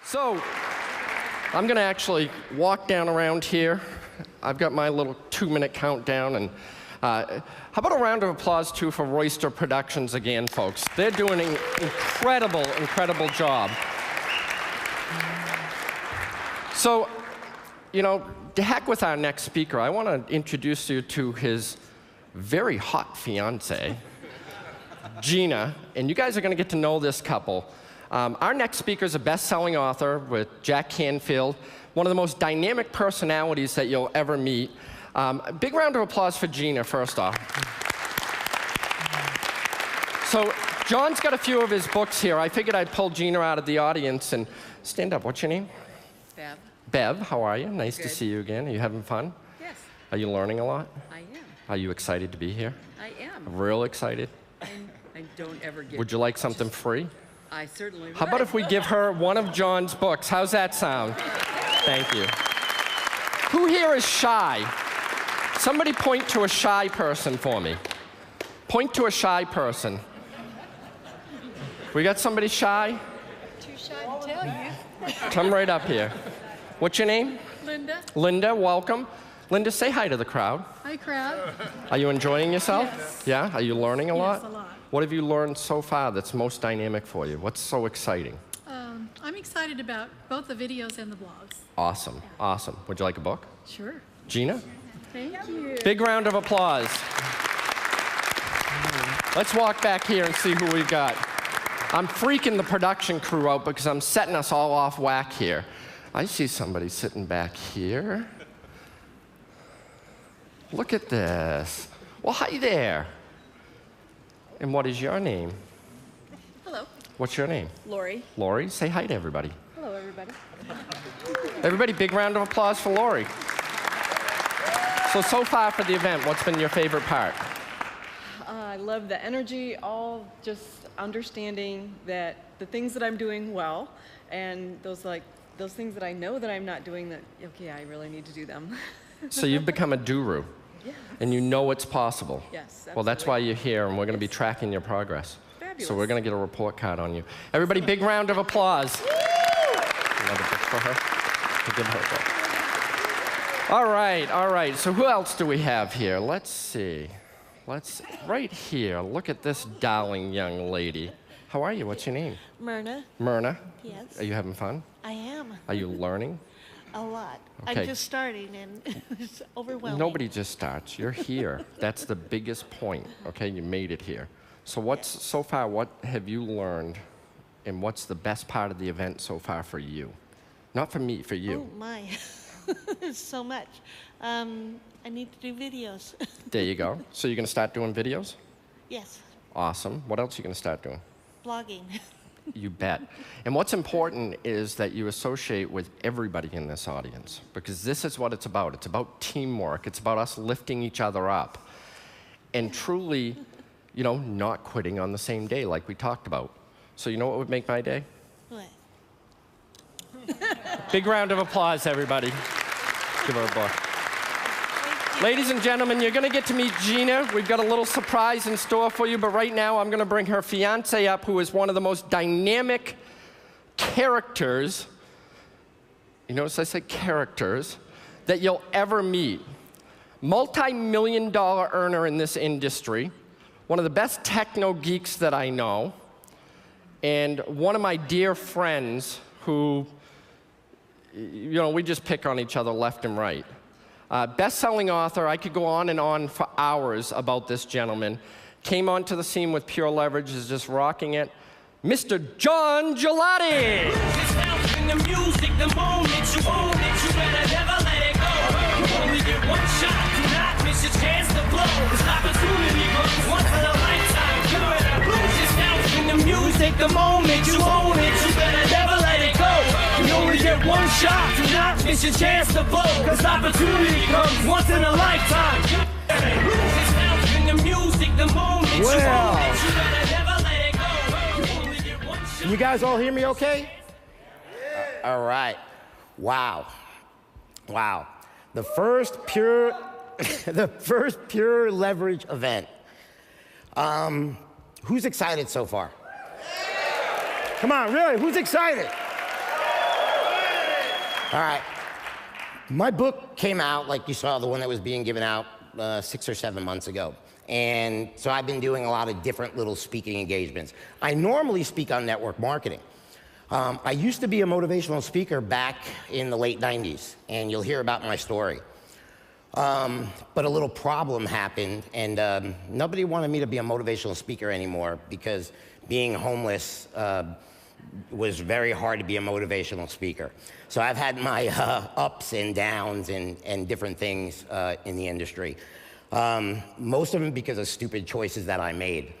So, I'm going to actually walk down around here. I've got my little 2-minute countdown, and how about a round of applause, too, for Royster Productions again, folks. They're doing an incredible, incredible job. So, you know, to heck with our next speaker, I want to introduce you to his very hot fiancée, Gina, and you guys are going to get to know this couple. Our next speaker is a best-selling author with Jack Canfield, one of the most dynamic personalities that you'll ever meet. A big round of applause for Gina, first off. So John's got a few of his books here. I figured I'd pull Gina out of the audience and stand up. What's your name? Bev. Bev, how are you? Nice Good. to see you again. Are you having fun? Yes. Are you learning a lot? I am. Are you excited to be here? I am. Real excited? I don't ever get... Would you like something free? I certainly would. How about if we give her one of John's books? How's that sound? Thank you. Who here is shy? Somebody point to a shy person for me. Point to a shy person. We got somebody shy? Too shy to tell you. Come right up here. What's your name? Linda. Linda, welcome. Linda, say hi to the crowd. Hi, crowd. Are you enjoying yourself? Yes. Yeah? Are you learning a lot? Yes, a lot. What have you learned so far that's most dynamic for you? What's so exciting? I'm excited about both the videos and the blogs. Awesome, awesome. Would you like a book? Sure. Gina? Thank you. Big round of applause. Let's walk back here and see who we've got. I'm freaking the production crew out because I'm setting us all off whack here. I see somebody sitting back here. Look at this. Well, hi there. And what is your name? Hello. What's your name? Lori. Lori, say hi to everybody. Hello, everybody. Everybody, big round of applause for Lori. So far for the event, what's been your favorite part? I love the energy, all just understanding that the things that I'm doing well, and those things that I know that I'm not doing that, okay, I really need to do them. So you've become a guru. Yes. And you know it's possible. Yes, absolutely. Well, that's why you're here, and we're going to be tracking your progress. Fabulous. So we're going to get a report card on you. Everybody, big round of applause. Another book for her. We'll give her a book. All right. So who else do we have here? Let's see. Right here, look at this darling young lady. How are you? What's your name? Myrna. Myrna? Yes. Are you having fun? I am. Are you learning? A lot. Okay. I'm just starting, and it's overwhelming. Nobody just starts. You're here. That's the biggest point, okay? You made it here. So so far, what have you learned, and what's the best part of the event so far for you? Not for me, for you. Oh, my. So much. I need to do videos. There you go. So you're going to start doing videos? Yes. Awesome. What else are you going to start doing? Blogging. You bet. And what's important is that you associate with everybody in this audience, because this is what it's about. It's about teamwork. It's about us lifting each other up and truly, you know, not quitting on the same day like we talked about. So you know what would make my day? What? Big round of applause, everybody. Give her a book. Ladies and gentlemen, you're going to get to meet Gina. We've got a little surprise in store for you, but right now I'm going to bring her fiancé up, who is one of the most dynamic characters, you notice I said characters, that you'll ever meet. Multi-million-dollar earner in this industry, one of the best techno geeks that I know, and one of my dear friends who, you know, we just pick on each other left and right. Best-selling author, I could go on and on for hours about this gentleman. Came onto the scene with Pure Leverage, is just rocking it. Mr. Jon Gillardi! The music, the moment you own it, you better never let it go. You only get one shot, do not miss your chance to blow. This opportunity comes once in a lifetime. You better lose yourself in the music, the moment you own it, you better never let it go. You only get one shot, do not miss your chance to blow. Cause opportunity comes once in a lifetime. You better lose yourself in the music, the moment you own it, you better never let it go. You only get one shot. Can you guys all hear me okay? All right. Wow. Wow. The first pure leverage event. Who's excited so far? Come on, really, who's excited? All right. My book came out, like you saw, the one that was being given out 6 or 7 months ago. And so I've been doing a lot of different little speaking engagements. I normally speak on network marketing. I used to be a motivational speaker back in the late 90s, and you'll hear about my story. But a little problem happened, and nobody wanted me to be a motivational speaker anymore because being homeless was very hard to be a motivational speaker. So I've had my ups and downs and different things in the industry. Most of them because of stupid choices that I made.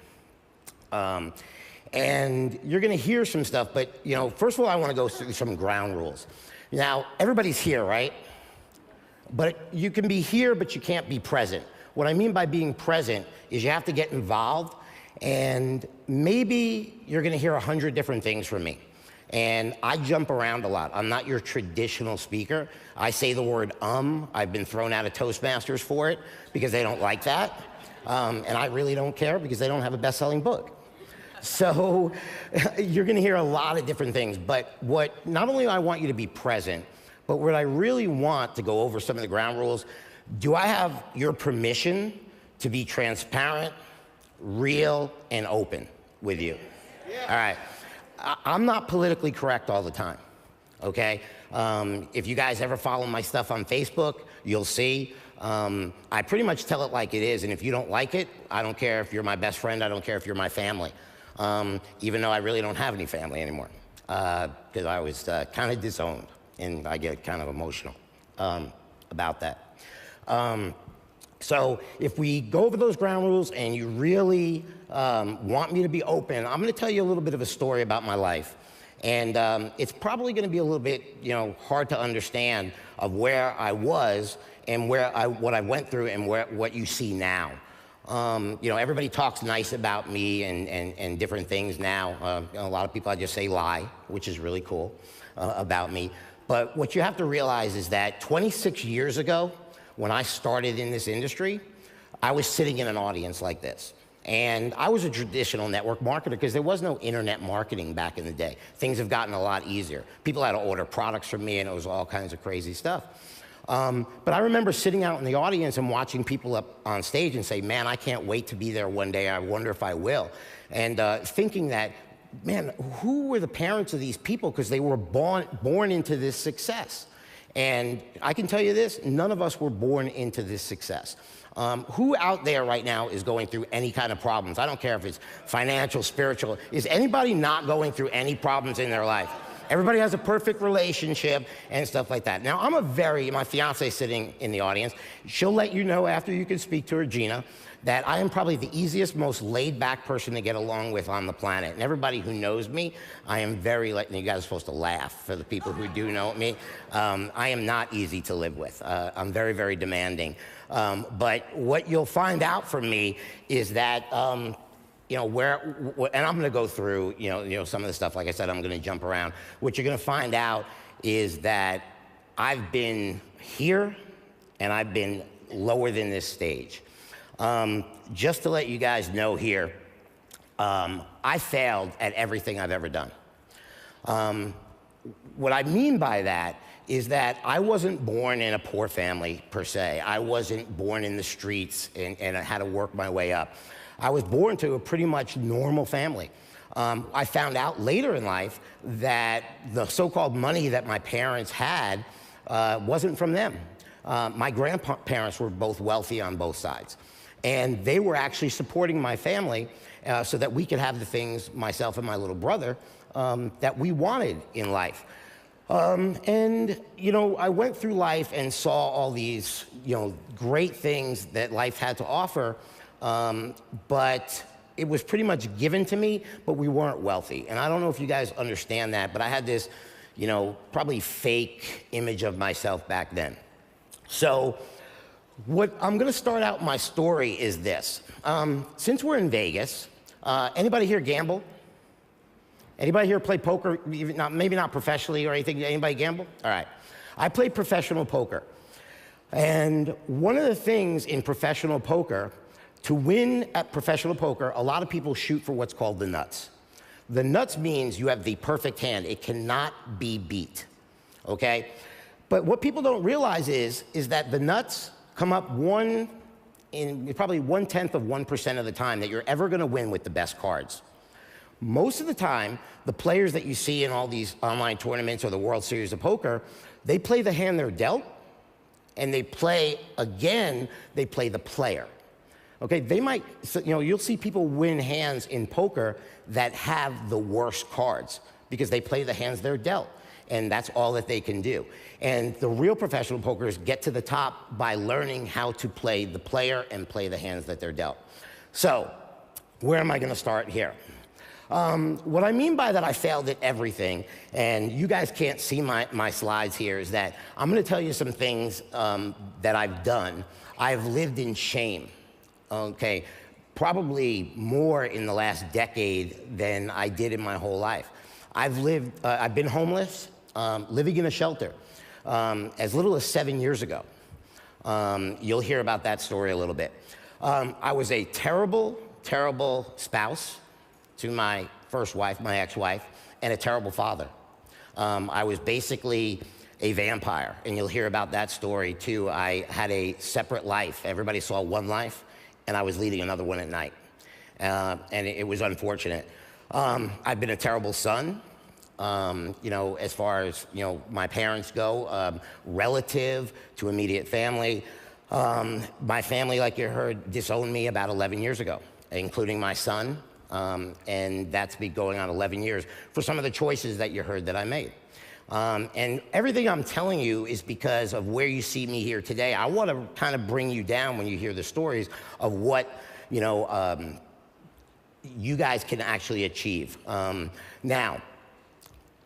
And you're gonna hear some stuff, but first of all, I wanna go through some ground rules. Now, everybody's here, right? But you can be here, but you can't be present. What I mean by being present is you have to get involved, and maybe you're gonna hear 100 different things from me. And I jump around a lot. I'm not your traditional speaker. I say the word I've been thrown out of Toastmasters for it because they don't like that. And I really don't care because they don't have a best-selling book. So you're gonna hear a lot of different things, but not only do I want you to be present, but what I really want to go over some of the ground rules, do I have your permission to be transparent, real, and open with you? Yeah. All right. I'm not politically correct all the time, okay? If you guys ever follow my stuff on Facebook, you'll see I pretty much tell it like it is, and if you don't like it, I don't care if you're my best friend, I don't care if you're my family, even though I really don't have any family anymore, because I was kind of disowned, and I get kind of emotional about that. So if we go over those ground rules and you really want me to be open, I'm gonna tell you a little bit of a story about my life. And it's probably gonna be a little bit hard to understand of where I was and what I went through and what you see now. Everybody talks nice about me and different things now. A lot of people, I just say lie, which is really cool about me. But what you have to realize is that 26 years ago, when I started in this industry, I was sitting in an audience like this. And I was a traditional network marketer because there was no internet marketing back in the day. Things have gotten a lot easier. People had to order products from me and it was all kinds of crazy stuff. But I remember sitting out in the audience and watching people up on stage and say, man, I can't wait to be there one day. I wonder if I will. And thinking that, man, who were the parents of these people? Because they were born into this success. And I can tell you this, none of us were born into this success. Who out there right now is going through any kind of problems? I don't care if it's financial, spiritual. Is anybody not going through any problems in their life? Everybody has a perfect relationship and stuff like that. Now, my fiance sitting in the audience, she'll let you know after you can speak to her, Gina, that I am probably the easiest, most laid-back person to get along with on the planet. And everybody who knows me, I am very, and you guys are supposed to laugh for the people who do know me. I am not easy to live with. I'm very, very demanding. But what you'll find out from me is that, and I'm gonna go through, some of the stuff, like I said, I'm gonna jump around. What you're gonna find out is that I've been here and I've been lower than this stage. Just to let you guys know here, I failed at everything I've ever done. What I mean by that is that I wasn't born in a poor family, per se. I wasn't born in the streets and I had to work my way up. I was born to a pretty much normal family. I found out later in life that the so-called money that my parents had wasn't from them. My grandparents were both wealthy on both sides. And they were actually supporting my family so that we could have the things, myself and my little brother, that we wanted in life. I went through life and saw all these, great things that life had to offer, but it was pretty much given to me, but we weren't wealthy. And I don't know if you guys understand that, but I had this, probably fake image of myself back then. So what I'm gonna start out my story is this. Since we're in Vegas, anybody here gamble? Anybody here play poker? Maybe not professionally or anything. Anybody gamble? All right. I play professional poker. And one of the things in professional poker, to win at professional poker, a lot of people shoot for what's called the nuts. The nuts means you have the perfect hand. It cannot be beat, okay? But what people don't realize is that the nuts come up probably 1/10 of the time that you're ever gonna win with the best cards. Most of the time, the players that you see in all these online tournaments or the World Series of Poker, they play the hand they're dealt, and they play the player. Okay, they might, you'll see people win hands in poker that have the worst cards because they play the hands they're dealt, and that's all that they can do. And the real professional pokers get to the top by learning how to play the player and play the hands that they're dealt. So, where am I gonna start here? What I mean by that I failed at everything, and you guys can't see my slides here, is that I'm gonna tell you some things that I've done. I've lived in shame, okay? Probably more in the last decade than I did in my whole life. I've been homeless, living in a shelter, as little as 7 years ago. You'll hear about that story a little bit. I was a terrible, terrible spouse to my first wife, my ex-wife, and a terrible father. I was basically a vampire, and you'll hear about that story too. I had a separate life. Everybody saw one life, and I was leading another one at night. And it was unfortunate. I've been a terrible son, as far as, my parents go, relative to immediate family. My family, like you heard, disowned me about 11 years ago, including my son. And that's been going on 11 years for some of the choices that you heard that I made. And everything I'm telling you is because of where you see me here today. I want to kind of bring you down when you hear the stories of what, you guys can actually achieve. Now,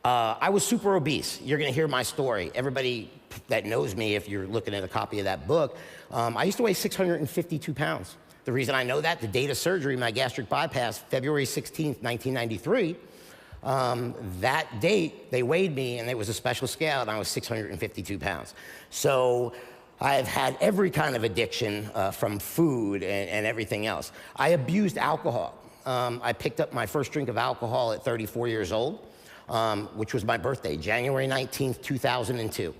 I was super obese. You're going to hear my story. Everybody that knows me, if you're looking at a copy of that book, I used to weigh 652 pounds. The reason I know that, the date of surgery, my gastric bypass, February 16th, 1993, that date, they weighed me, and it was a special scale, and I was 652 pounds. So I've had every kind of addiction from food and everything else. I abused alcohol. I picked up my first drink of alcohol at 34 years old, which was my birthday, January 19th, 2002.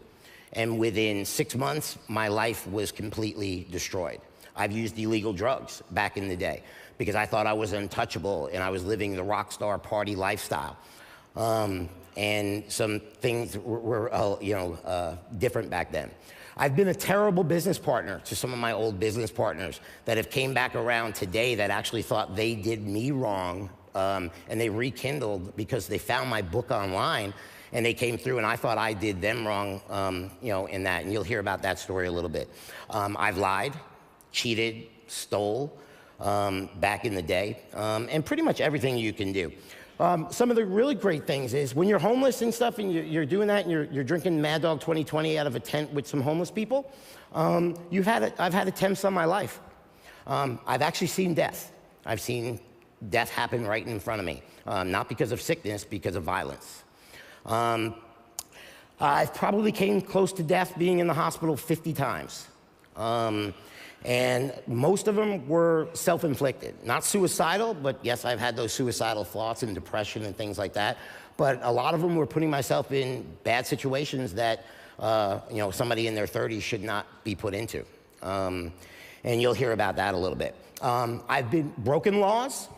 And within 6 months, my life was completely destroyed. I've used illegal drugs back in the day because I thought I was untouchable and I was living the rock star party lifestyle. And some things were different back then. I've been a terrible business partner to some of my old business partners that have came back around today that actually thought they did me wrong, and they rekindled because they found my book online and they came through and I thought I did them wrong, in that, and you'll hear about that story a little bit. I've lied, cheated, stole back in the day, and pretty much everything you can do. Some of the really great things is when you're homeless and stuff and you're doing that and you're drinking Mad Dog 2020 out of a tent with some homeless people, I've had attempts on my life. I've actually seen death. I've seen death happen right in front of me, not because of sickness, because of violence. I've probably came close to death being in the hospital 50 times. And most of them were self-inflicted. Not suicidal, but yes, I've had those suicidal thoughts and depression and things like that. But a lot of them were putting myself in bad situations that, somebody in their 30s should not be put into. And you'll hear about that a little bit. I've been broken laws.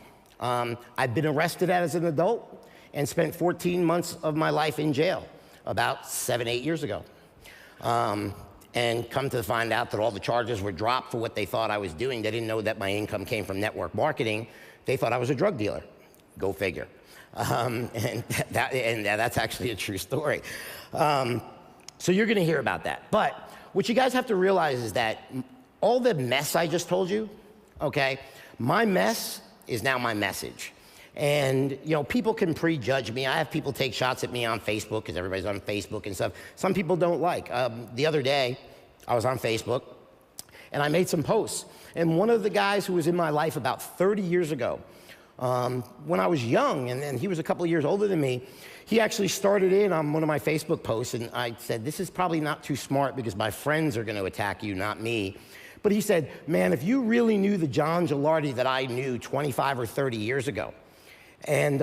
I've been arrested as an adult and spent 14 months of my life in jail about 7, 8 years ago. And come to find out that all the charges were dropped for what they thought I was doing. They didn't know that my income came from network marketing. They thought I was a drug dealer. Go figure. And that's actually a true story. So you're gonna hear about that. But what you guys have to realize is that all the mess I just told you, okay, my mess is now my message. And, people can prejudge me. I have people take shots at me on Facebook because everybody's on Facebook and stuff. Some people don't like. The other day, I was on Facebook, and I made some posts. And one of the guys who was in my life about 30 years ago, when I was young, and he was a couple of years older than me, he actually started in on one of my Facebook posts, and I said, this is probably not too smart because my friends are going to attack you, not me. But he said, man, if you really knew the Jon Gillardi that I knew 25 or 30 years ago, and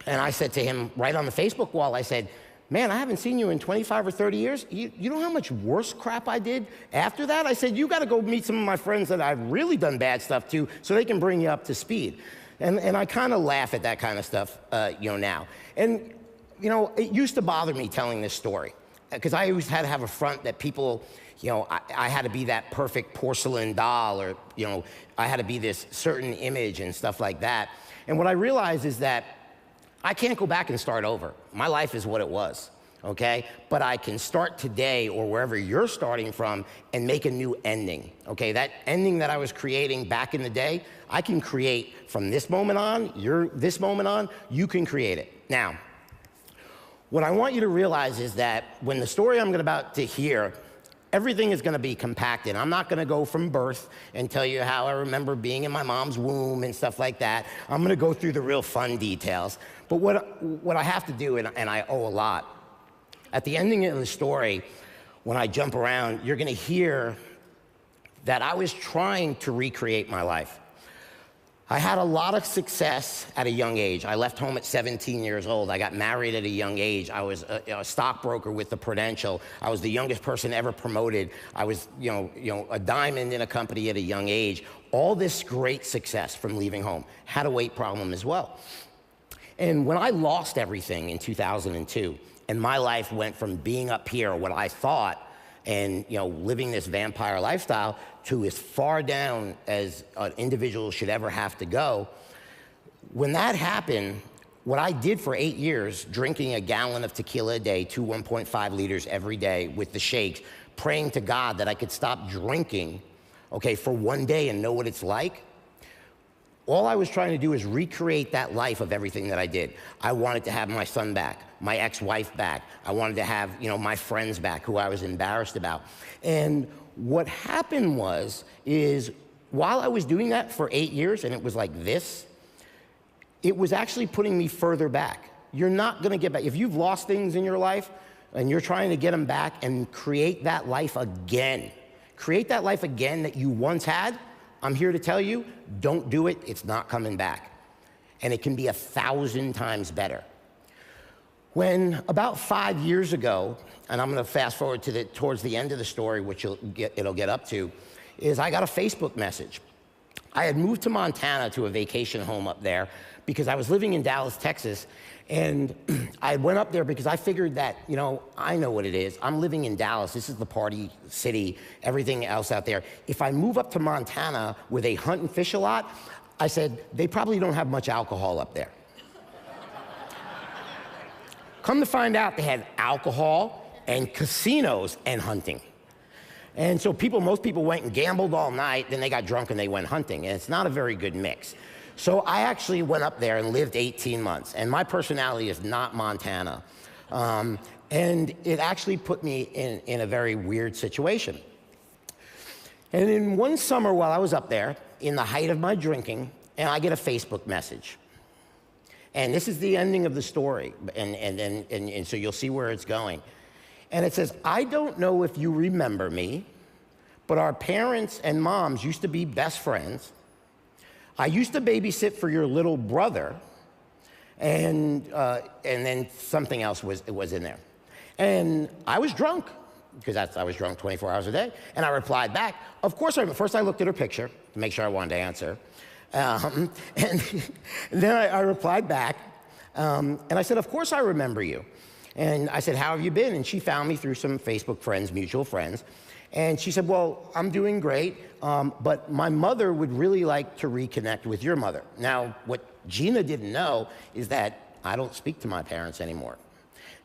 I said to him right on the Facebook wall, I said, man, I haven't seen you in 25 or 30 years. You know how much worse crap I did after that? I said, you got to go meet some of my friends that I've really done bad stuff to so they can bring you up to speed. And I kind of laugh at that kind of stuff, now. And, it used to bother me telling this story because I always had to have a front that people, I had to be that perfect porcelain doll or, I had to be this certain image and stuff like that. And what I realized is that I can't go back and start over. My life is what it was, okay? But I can start today or wherever you're starting from and make a new ending, okay? That ending that I was creating back in the day, I can create from this moment on, this moment on, you can create it. Now, what I want you to realize is that when the story I'm about to hear, everything is going to be compacted. I'm not going to go from birth and tell you how I remember being in my mom's womb and stuff like that. I'm going to go through the real fun details. But what I have to do, and I owe a lot, at the ending of the story, when I jump around, you're going to hear that I was trying to recreate my life. I had a lot of success at a young age. I left home at 17 years old. I got married at a young age. I was a stockbroker with the Prudential. I was the youngest person ever promoted. I was, a diamond in a company at a young age. All this great success from leaving home. Had a weight problem as well. And when I lost everything in 2002, and my life went from being up here, what I thought, and living this vampire lifestyle, to as far down as an individual should ever have to go. When that happened, what I did for 8 years, drinking a gallon of tequila a day, 1.5 liters every day with the shakes, praying to God that I could stop drinking, okay, for one day and know what it's like. All I was trying to do is recreate that life of everything that I did. I wanted to have my son back, my ex-wife back. I wanted to have, my friends back who I was embarrassed about. And what happened is while I was doing that for 8 years and it was like this, it was actually putting me further back. You're not gonna get back. If you've lost things in your life and you're trying to get them back and create that life again that you once had, I'm here to tell you, don't do it, it's not coming back. And it can be 1,000 times better. When about 5 years ago, and I'm gonna fast forward towards the end of the story, which it'll get up to, is I got a Facebook message. I had moved to Montana to a vacation home up there because I was living in Dallas, Texas, and I went up there because I figured that, I know what it is. I'm living in Dallas. This is the party city, everything else out there. If I move up to Montana where they hunt and fish a lot, I said, they probably don't have much alcohol up there. Come to find out, they had alcohol and casinos and hunting. And so most people went and gambled all night, then they got drunk and they went hunting, and it's not a very good mix. So I actually went up there and lived 18 months, and my personality is not Montana. And it actually put me in a very weird situation. And in one summer while I was up there, in the height of my drinking, and I get a Facebook message. And this is the ending of the story, and so you'll see where it's going. And it says, I don't know if you remember me, but our parents and moms used to be best friends. I used to babysit for your little brother, and then something else was in there. And I was drunk, because I was drunk 24 hours a day, and I replied back, of course first I looked at her picture to make sure I wanted to answer, and then I replied back, and I said, of course I remember you. And I said, how have you been? And she found me through some Facebook friends, mutual friends. And she said, well, I'm doing great, but my mother would really like to reconnect with your mother. Now, what Gina didn't know is that I don't speak to my parents anymore.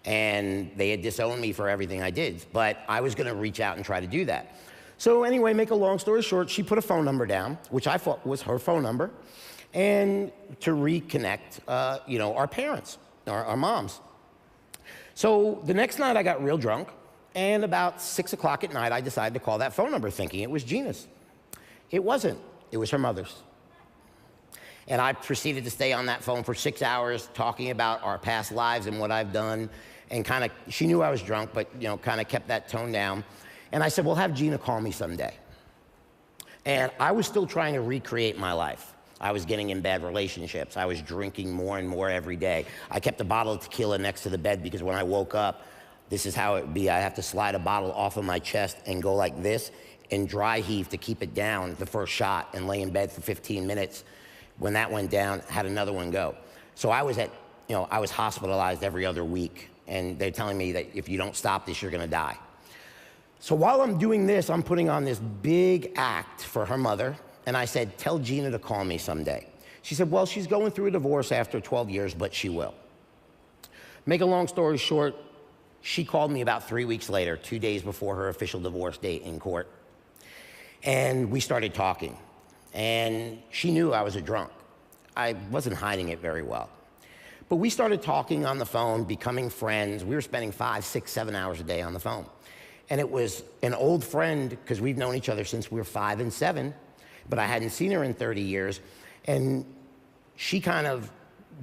And they had disowned me for everything I did, but I was gonna reach out and try to do that. So anyway, make a long story short, she put a phone number down, which I thought was her phone number, and to reconnect, our parents, our moms. So the next night I got real drunk, and about 6 o'clock at night I decided to call that phone number thinking it was Gina's. It wasn't, it was her mother's. And I proceeded to stay on that phone for 6 hours talking about our past lives and what I've done, and she knew I was drunk, but kind of kept that tone down. And I said, well, have Gina call me someday. And I was still trying to recreate my life. I was getting in bad relationships. I was drinking more and more every day. I kept a bottle of tequila next to the bed because when I woke up, this is how it would be. I have to slide a bottle off of my chest and go like this and dry heave to keep it down the first shot and lay in bed for 15 minutes. When that went down, had another one go. So I was I was hospitalized every other week, and they're telling me that if you don't stop this, you're gonna die. So while I'm doing this, I'm putting on this big act for her mother, and I said, tell Gina to call me someday. She said, well, she's going through a divorce after 12 years, but she will. Make a long story short, she called me about 3 weeks later, 2 days before her official divorce date in court. And we started talking. And she knew I was a drunk. I wasn't hiding it very well. But we started talking on the phone, becoming friends. We were spending 5, 6, 7 hours a day on the phone. And it was an old friend, because we've known each other since we were 5 and 7, but I hadn't seen her in 30 years. And she kind of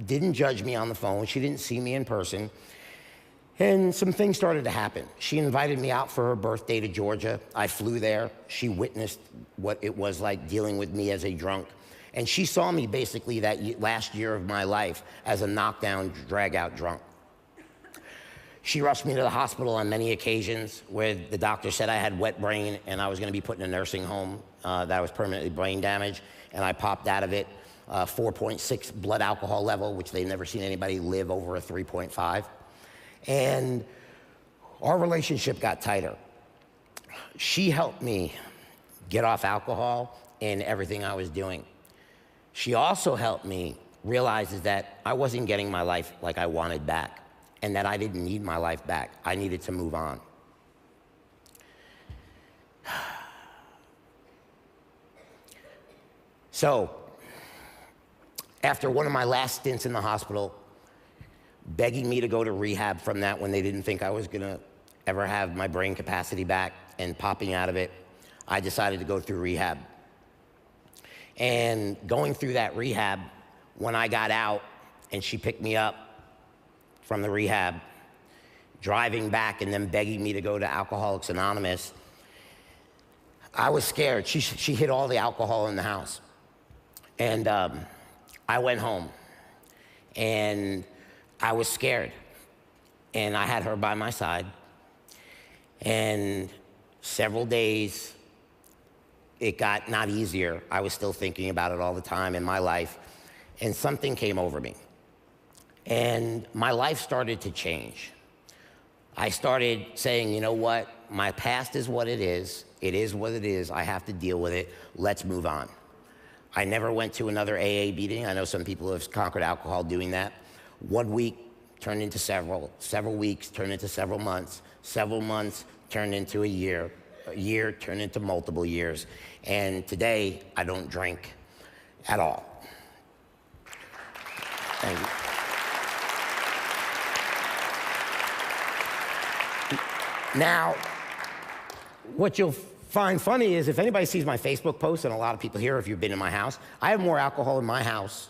didn't judge me on the phone. She didn't see me in person. And some things started to happen. She invited me out for her birthday to Georgia. I flew there. She witnessed what it was like dealing with me as a drunk. And she saw me basically that last year of my life as a knockdown, drag-out drunk. She rushed me to the hospital on many occasions where the doctor said I had wet brain and I was gonna be put in a nursing home that I was permanently brain damaged, and I popped out of it. 4.6 blood alcohol level, which they've never seen anybody live over a 3.5. And our relationship got tighter. She helped me get off alcohol and everything I was doing. She also helped me realize that I wasn't getting my life like I wanted back, and that I didn't need my life back. I needed to move on. So, after one of my last stints in the hospital, begging me to go to rehab from that when they didn't think I was gonna ever have my brain capacity back, and popping out of it, I decided to go through rehab. And going through that rehab, when I got out and she picked me up from the rehab, driving back and then begging me to go to Alcoholics Anonymous, I was scared. She hid all the alcohol in the house. And I went home, and I was scared, and I had her by my side, and several days, it got not easier. I was still thinking about it all the time in my life, and something came over me, and my life started to change. I started saying, you know what, my past is what it is what it is, I have to deal with it, let's move on. I never went to another AA meeting. I know some people have conquered alcohol doing that. 1 week turned into several weeks turned into several months turned into a year turned into multiple years, and today I don't drink at all. Thank you. Now, what you'll find funny is if anybody sees my Facebook posts, and a lot of people here, if you've been in my house, I have more alcohol in my house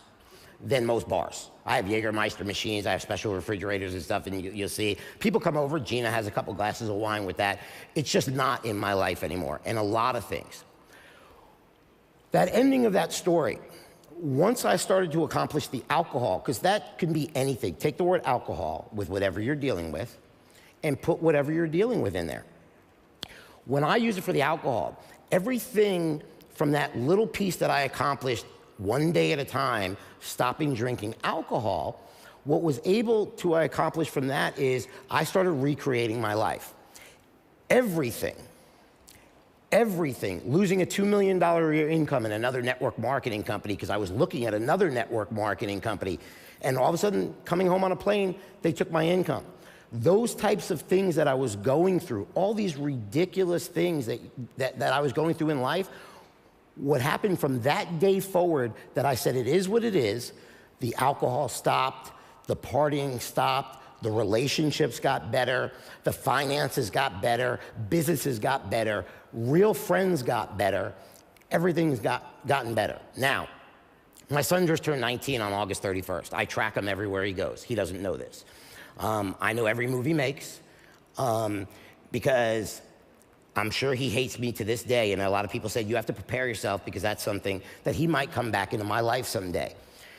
than most bars. I have Jägermeister machines, I have special refrigerators and stuff, and you'll see people come over, Gina has a couple glasses of wine with that. It's just not in my life anymore, and a lot of things. That ending of that story, once I started to accomplish the alcohol, because that can be anything. Take the word alcohol with whatever you're dealing with, and put whatever you're dealing with in there. When I use it for the alcohol, everything from that little piece that I accomplished one day at a time, stopping drinking alcohol, what was able to accomplish from that is I started recreating my life. Everything, losing a $2 million a year income in another network marketing company because I was looking at another network marketing company, and all of a sudden, coming home on a plane, they took my income. Those types of things that I was going through, all these ridiculous things that I was going through in life, what happened from that day forward that I said it is what it is, the alcohol stopped, the partying stopped, the relationships got better, the finances got better, businesses got better, real friends got better, everything's gotten better. Now, my son just turned 19 on August 31st. I track him everywhere he goes. He doesn't know this. I know every move he makes because I'm sure he hates me to this day, and a lot of people said, you have to prepare yourself because that's something that he might come back into my life someday.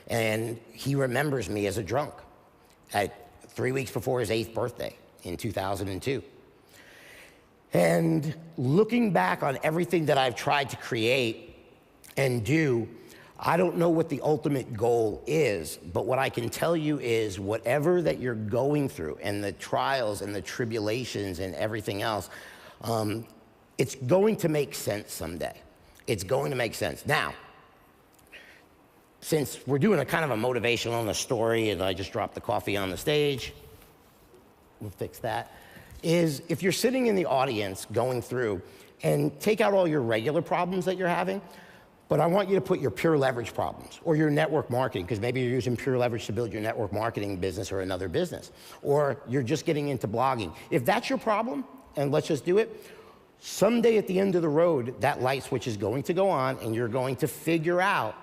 And he remembers me as a drunk at 3 weeks before his 8th birthday in 2002. And looking back on everything that I've tried to create and do, I don't know what the ultimate goal is, but what I can tell you is whatever that you're going through and the trials and the tribulations and everything else, it's going to make sense someday. It's going to make sense. Now, since we're doing a kind of a motivational story, and I just dropped the coffee on the stage, we'll fix that, is if you're sitting in the audience going through, and take out all your regular problems that you're having, but I want you to put your pure leverage problems or your network marketing, because maybe you're using pure leverage to build your network marketing business or another business, or you're just getting into blogging. If that's your problem, and let's just do it, someday at the end of the road, that light switch is going to go on and you're going to figure out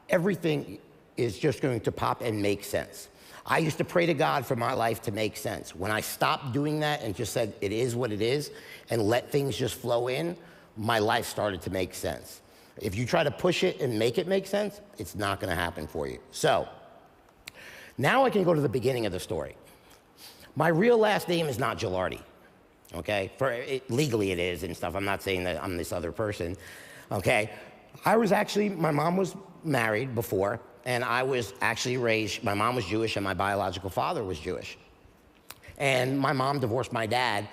everything is just going to pop and make sense. I used to pray to God for my life to make sense. When I stopped doing that and just said, it is what it is, and let things just flow in, my life started to make sense. If you try to push it and make it make sense, it's not gonna happen for you. So, now I can go to the beginning of the story. My real last name is not Gillardi, okay? Legally it is and stuff. I'm not saying that I'm this other person, okay? My mom was married before, and I was actually raised, my mom was Jewish and my biological father was Jewish. And my mom divorced my dad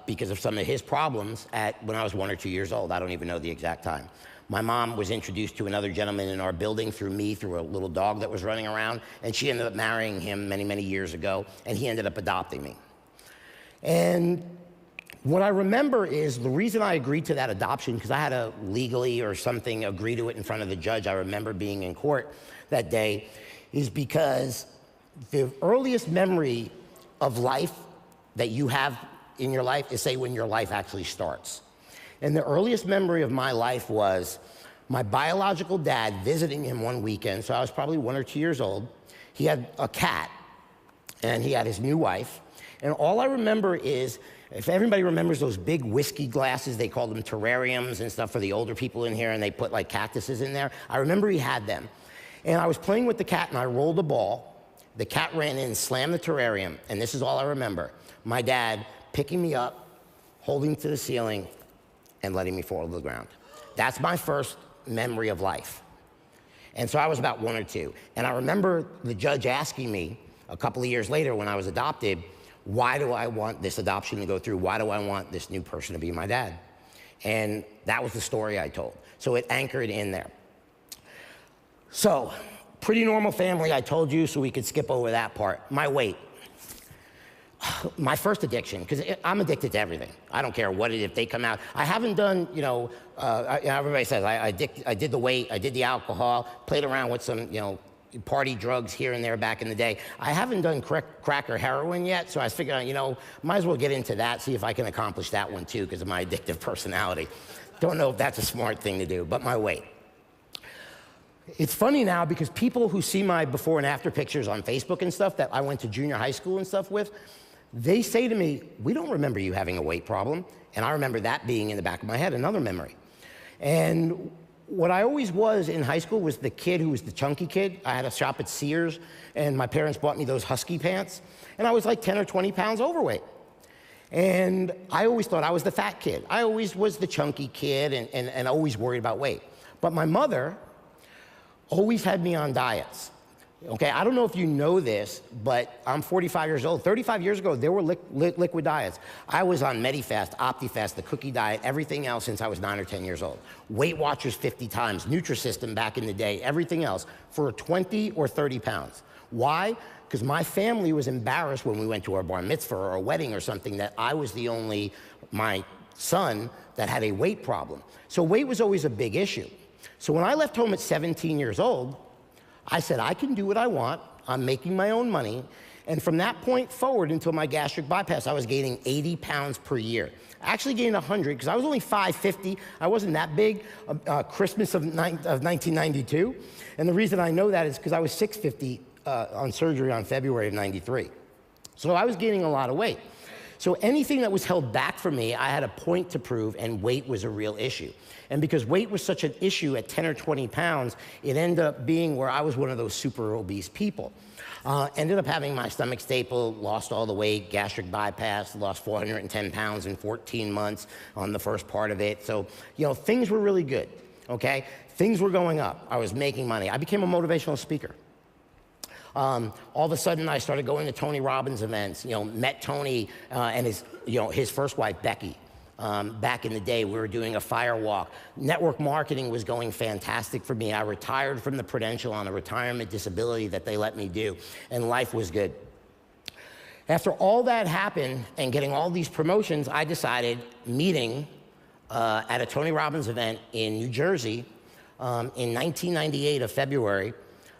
because of some of his problems when I was 1 or 2 years old. I don't even know the exact time. My mom was introduced to another gentleman in our building through a little dog that was running around, and she ended up marrying him many, many years ago, and he ended up adopting me. And what I remember is the reason I agreed to that adoption, because I had to legally or something agree to it in front of the judge. I remember being in court that day, is because the earliest memory of life that you have in your life is, say, when your life actually starts. And the earliest memory of my life was my biological dad visiting him one weekend, so I was probably 1 or 2 years old. He had a cat, and he had his new wife. And all I remember is, if everybody remembers those big whiskey glasses, they called them terrariums and stuff for the older people in here, and they put like cactuses in there. I remember he had them. And I was playing with the cat, and I rolled a ball. The cat ran in, slammed the terrarium, and this is all I remember. My dad picking me up, holding to the ceiling, and letting me fall to the ground. That's my first memory of life. And so I was about 1 or 2. And I remember the judge asking me a couple of years later when I was adopted, why do I want this adoption to go through? Why do I want this new person to be my dad? And that was the story I told. So it anchored in there. So, pretty normal family, I told you, so we could skip over that part. My weight. My first addiction, because I'm addicted to everything. I don't care what it is, if they come out. I haven't done, everybody says, I did the weight, I did the alcohol, played around with some, party drugs here and there back in the day. I haven't done crack or heroin yet, so I was figuring, might as well get into that, see if I can accomplish that one too, because of my addictive personality. Don't know if that's a smart thing to do, but my weight. It's funny now because people who see my before and after pictures on Facebook and stuff that I went to junior high school and stuff with, they say to me, we don't remember you having a weight problem. And I remember that being in the back of my head, another memory. And what I always was in high school was the kid who was the chunky kid. I had a shop at Sears, and my parents bought me those husky pants. And I was like 10 or 20 pounds overweight. And I always thought I was the fat kid. I always was the chunky kid and always worried about weight. But my mother always had me on diets. Okay, I don't know if you know this, but I'm 45 years old. 35 years ago, there were liquid diets. I was on Medifast, Optifast, the cookie diet, everything else since I was 9 or 10 years old. Weight Watchers 50 times, Nutrisystem back in the day, everything else for 20 or 30 pounds. Why? Because my family was embarrassed when we went to our bar mitzvah or a wedding or something that I was the only, my son, that had a weight problem. So weight was always a big issue. So when I left home at 17 years old, I said, I can do what I want. I'm making my own money. And from that point forward until my gastric bypass, I was gaining 80 pounds per year. I actually gained 100 because I was only 5'50". I wasn't that big. Christmas of 1992. And the reason I know that is because I was 6'50" on surgery on February of '93. So I was gaining a lot of weight. So anything that was held back from me, I had a point to prove, and weight was a real issue. And because weight was such an issue at 10 or 20 pounds, it ended up being where I was one of those super obese people. Ended up having my stomach stapled, lost all the weight, gastric bypass, lost 410 pounds in 14 months on the first part of it. So, you know, things were really good, okay? Things were going up. I was making money. I became a motivational speaker. All of a sudden, I started going to Tony Robbins events, you know, met Tony and his first wife, Becky. Back in the day, we were doing a fire walk. Network marketing was going fantastic for me. I retired from the Prudential on a retirement disability that they let me do, and life was good. After all that happened and getting all these promotions, I decided, meeting at a Tony Robbins event in New Jersey in 1998 of February,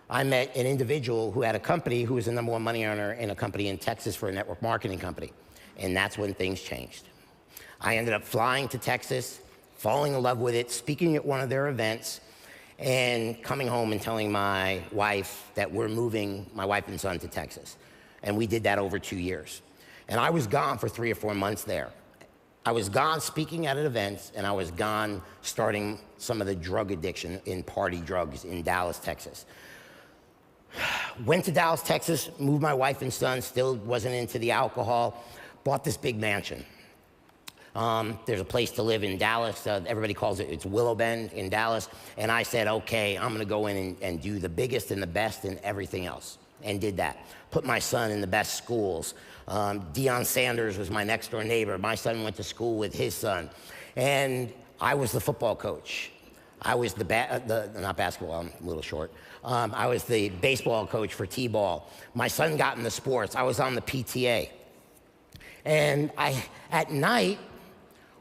I met an individual who had a company who was the #1 money earner in a company in Texas for a network marketing company. And that's when things changed. I ended up flying to Texas, falling in love with it, speaking at one of their events, and coming home and telling my wife that we're moving my wife and son to Texas. And we did that over 2 years. And I was gone for 3 or 4 months there. I was gone speaking at events, and I was gone starting some of the drug addiction in party drugs in Dallas, Texas. Went to Dallas, Texas, moved my wife and son, still wasn't into the alcohol, bought this big mansion. There's a place to live in Dallas. Everybody calls it, it's Willow Bend in Dallas. And I said, okay, I'm gonna go in and do the biggest and the best and everything else. And did that. Put my son in the best schools. Deion Sanders was my next door neighbor. My son went to school with his son. And I was the football coach. I was not basketball, I'm a little short. I was the baseball coach for T-ball. My son got into sports. I was on the PTA. And I, at night,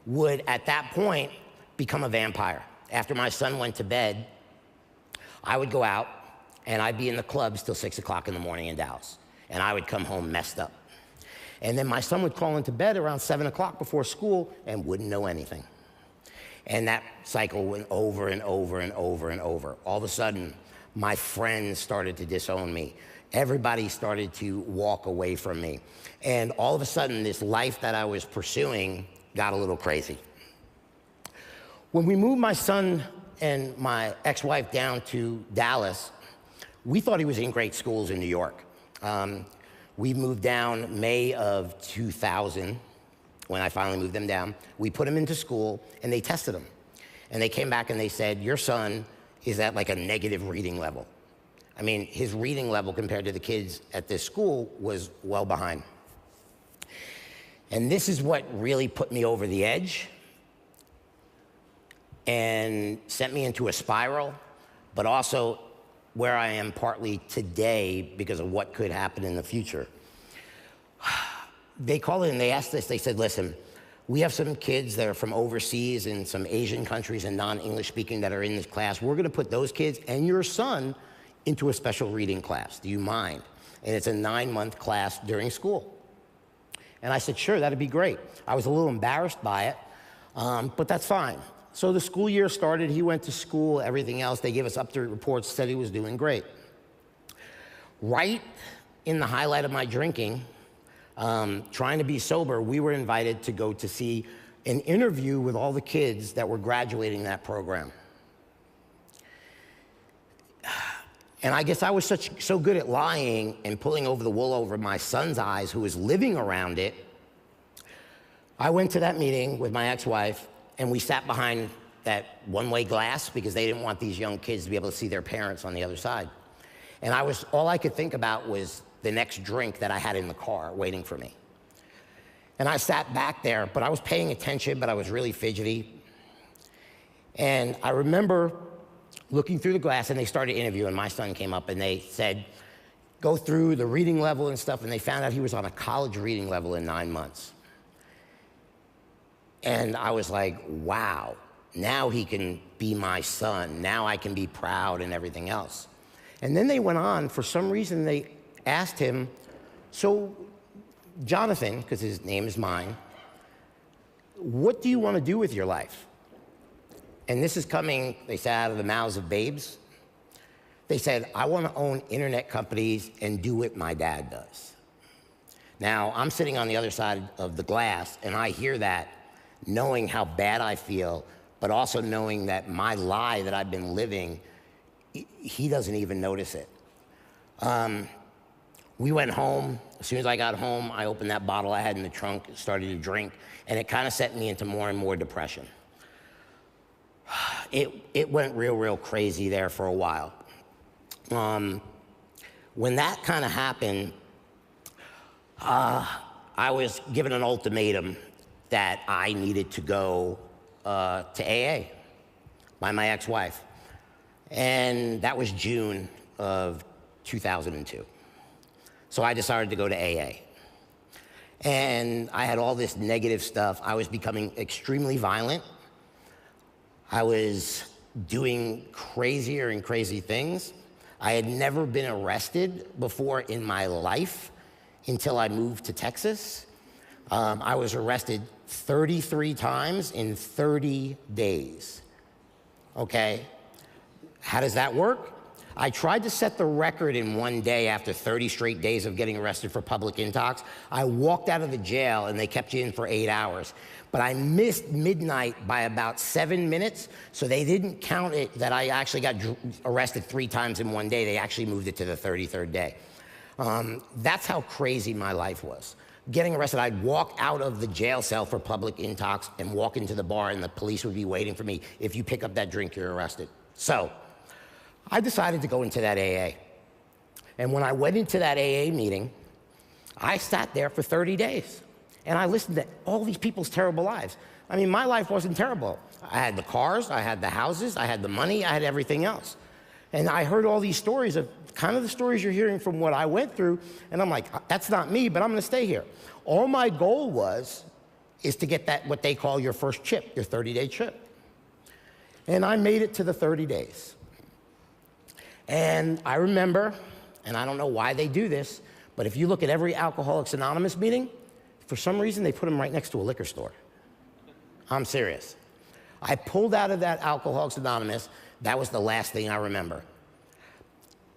would, at that point, become a vampire. After my son went to bed, I would go out, and I'd be in the clubs till 6 o'clock in the morning in Dallas. And I would come home messed up. And then my son would crawl into bed around 7 o'clock before school and wouldn't know anything. And that cycle went over and over and over and over. All of a sudden, my friends started to disown me. Everybody started to walk away from me. And all of a sudden, this life that I was pursuing got a little crazy. When we moved my son and my ex-wife down to Dallas, we thought he was in great schools in New York. We moved down May of 2000, when I finally moved them down. We put him into school, and they tested him. And they came back and they said, your son is at like a negative reading level. I mean, his reading level compared to the kids at this school was well behind. And this is what really put me over the edge and sent me into a spiral, but also where I am partly today because of what could happen in the future. They called it and they asked us, they said, listen, we have some kids that are from overseas and some Asian countries and non-English speaking that are in this class. We're gonna put those kids and your son into a special reading class. Do you mind? And it's a 9-month class during school. And I said, sure, that'd be great. I was a little embarrassed by it, but that's fine. So the school year started, he went to school, everything else. They gave us up-to-date reports, said he was doing great. Right in the highlight of my drinking, trying to be sober, we were invited to go to see an interview with all the kids that were graduating that program. And I guess I was so good at lying and pulling over the wool over my son's eyes, who was living around it. I went to that meeting with my ex-wife, and we sat behind that one-way glass because they didn't want these young kids to be able to see their parents on the other side. And all I could think about was the next drink that I had in the car waiting for me. And I sat back there, but I was paying attention, but I was really fidgety. And I remember looking through the glass, and they started interviewing. My son came up and they said, go through the reading level and stuff, and they found out he was on a college reading level in 9 months. And I was like, wow, now he can be my son. Now I can be proud and everything else. And then they went on, for some reason they asked him, so Jonathan, because his name is mine, what do you want to do with your life? And this is coming, they said, out of the mouths of babes. They said, I want to own internet companies and do what my dad does. Now, I'm sitting on the other side of the glass, and I hear that, knowing how bad I feel, but also knowing that my lie that I've been living, he doesn't even notice it. We went home. As soon as I got home, I opened that bottle I had in the trunk, started to drink, and it kind of set me into more and more depression. It went real crazy there for a while. When that kind of happened, I was given an ultimatum that I needed to go to AA by my ex-wife. And that was June of 2002. So I decided to go to AA. And I had all this negative stuff. I was becoming extremely violent. I was doing crazier and crazy things. I had never been arrested before in my life until I moved to Texas. I was arrested 33 times in 30 days. Okay? How does that work? I tried to set the record in one day after 30 straight days of getting arrested for public intox. I walked out of the jail and they kept you in for 8 hours. But I missed midnight by about 7 minutes, so they didn't count it that I actually got arrested 3 times in one day. They actually moved it to the 33rd day. That's how crazy my life was. Getting arrested, I'd walk out of the jail cell for public intox and walk into the bar and the police would be waiting for me. If you pick up that drink, you're arrested. So I decided to go into that AA. And when I went into that AA meeting, I sat there for 30 days. And I listened to all these people's terrible lives. I mean, my life wasn't terrible. I had the cars, I had the houses, I had the money, I had everything else. And I heard all these stories of kind of the stories you're hearing from what I went through, and I'm like, that's not me, but I'm gonna stay here. All my goal is to get that, what they call your first chip, your 30-day chip. And I made it to the 30 days. And I remember, and I don't know why they do this, but if you look at every Alcoholics Anonymous meeting, for some reason they put them right next to a liquor store. I'm serious. I pulled out of that Alcoholics Anonymous. That was the last thing I remember.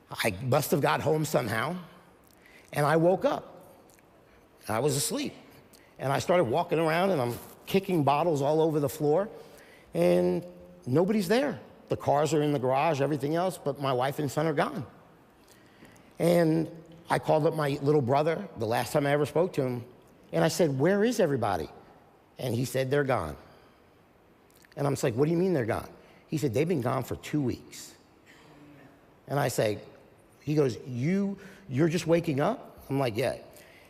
I must have got home somehow, and I woke up. I was asleep. And I started walking around, and I'm kicking bottles all over the floor, and nobody's there. The cars are in the garage, everything else, but my wife and son are gone. And I called up my little brother, the last time I ever spoke to him, and I said, where is everybody? And he said, they're gone. And I'm just like, what do you mean they're gone? He said, they've been gone for 2 weeks. And I say, he goes, you're just waking up? I'm like, yeah.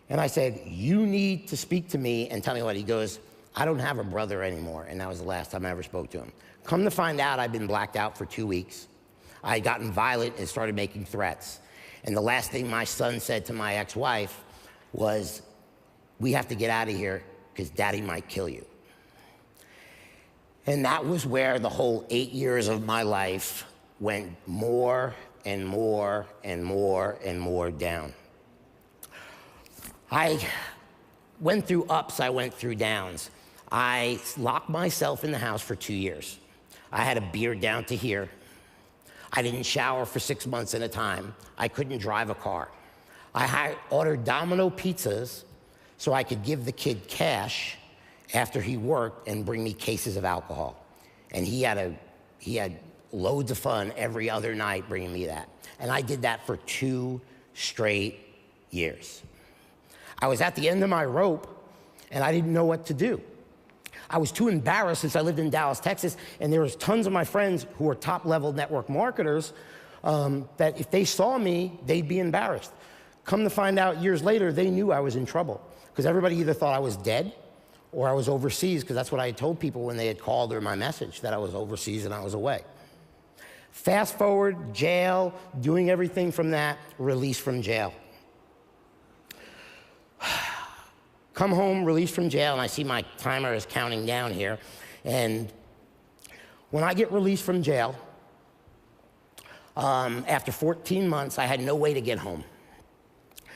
And I said, you need to speak to me and tell me what. He goes, I don't have a brother anymore. And that was the last time I ever spoke to him. Come to find out, I've been blacked out for 2 weeks. I had gotten violent and started making threats. And the last thing my son said to my ex-wife was, we have to get out of here because Daddy might kill you. And that was where the whole 8 years of my life went more and more and more and more down. I went through ups, I went through downs. I locked myself in the house for 2 years. I had a beard down to here. I didn't shower for 6 months at a time. I couldn't drive a car. I ordered Domino pizzas so I could give the kid cash after he worked and bring me cases of alcohol. And he had loads of fun every other night bringing me that. And I did that for 2 straight years. I was at the end of my rope and I didn't know what to do. I was too embarrassed since I lived in Dallas, Texas, and there was tons of my friends who were top-level network marketers that if they saw me, they'd be embarrassed. Come to find out years later, they knew I was in trouble because everybody either thought I was dead or I was overseas, because that's what I had told people when they had called or my message, that I was overseas and I was away. Fast forward, jail, doing everything from that, release from jail. Come home, released from jail, and I see my timer is counting down here. And when I get released from jail, after 14 months, I had no way to get home.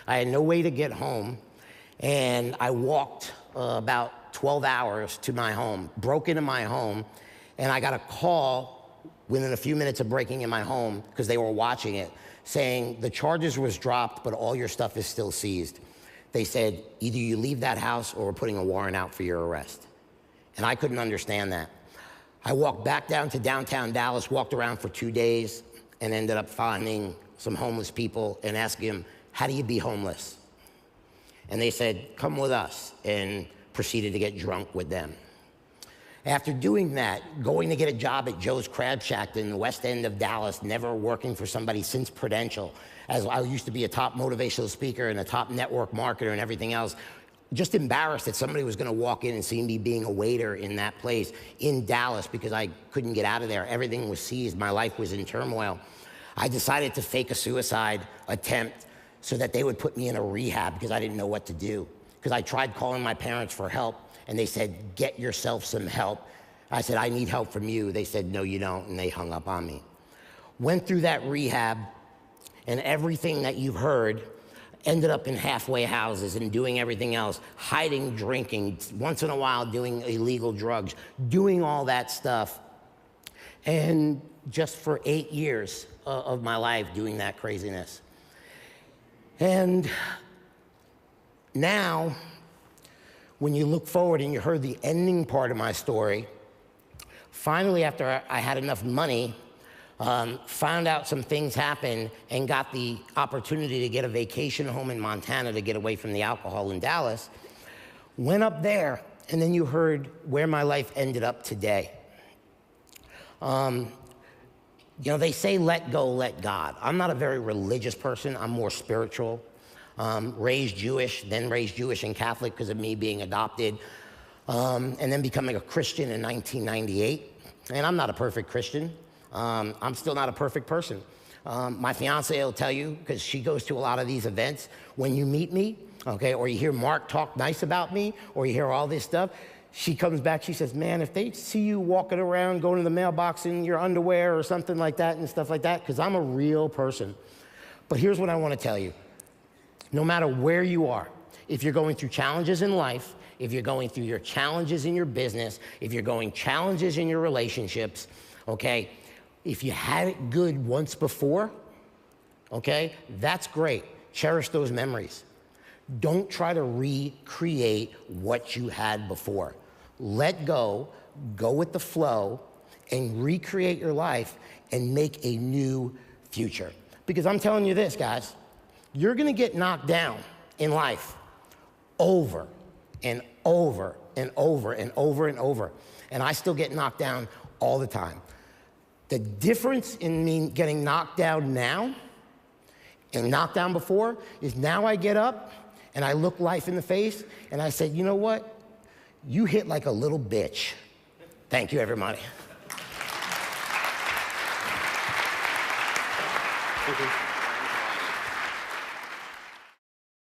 I had no way to get home, and I walked about 12 hours to my home, broke into my home, and I got a call within a few minutes of breaking in my home, because they were watching it, saying the charges was dropped, but all your stuff is still seized. They said, either you leave that house or we're putting a warrant out for your arrest. And I couldn't understand that. I walked back down to downtown Dallas, walked around for 2 days, and ended up finding some homeless people and asking them, how do you be homeless? And they said, come with us, and proceeded to get drunk with them. After doing that, going to get a job at Joe's Crab Shack in the west end of Dallas, never working for somebody since Prudential, as I used to be a top motivational speaker and a top network marketer and everything else, just embarrassed that somebody was gonna walk in and see me being a waiter in that place in Dallas because I couldn't get out of there. Everything was seized, my life was in turmoil. I decided to fake a suicide attempt so that they would put me in a rehab because I didn't know what to do. Because I tried calling my parents for help, and they said, get yourself some help. I said, I need help from you. They said, no, you don't, and they hung up on me. Went through that rehab, and everything that you've heard ended up in halfway houses and doing everything else, hiding, drinking, once in a while doing illegal drugs, doing all that stuff. And just for 8 years of my life doing that craziness. And now, when you look forward and you heard the ending part of my story, finally after I had enough money, found out some things happened and got the opportunity to get a vacation home in Montana to get away from the alcohol in Dallas, went up there, and then you heard where my life ended up today. You know, they say let go, let God. I'm not a very religious person, I'm more spiritual. Raised Jewish, then raised Jewish and Catholic because of me being adopted, and then becoming a Christian in 1998. And I'm not a perfect Christian. I'm still not a perfect person. My fiance will tell you, because she goes to a lot of these events, when you meet me, okay, or you hear Mark talk nice about me, or you hear all this stuff, she comes back, she says, man, if they see you walking around, going to the mailbox in your underwear or something like that and stuff like that, because I'm a real person. But here's what I want to tell you. No matter where you are, if you're going through challenges in life, if you're going through your challenges in your business, if you're going challenges in your relationships, okay, if you had it good once before, okay, that's great. Cherish those memories. Don't try to recreate what you had before. Let go, go with the flow, and recreate your life and make a new future. Because I'm telling you this, guys, you're gonna get knocked down in life over and over and over and over and over. And I still get knocked down all the time. The difference in me getting knocked down now and knocked down before is now I get up and I look life in the face and I say, you know what? You hit like a little bitch. Thank you, everybody. Thank you.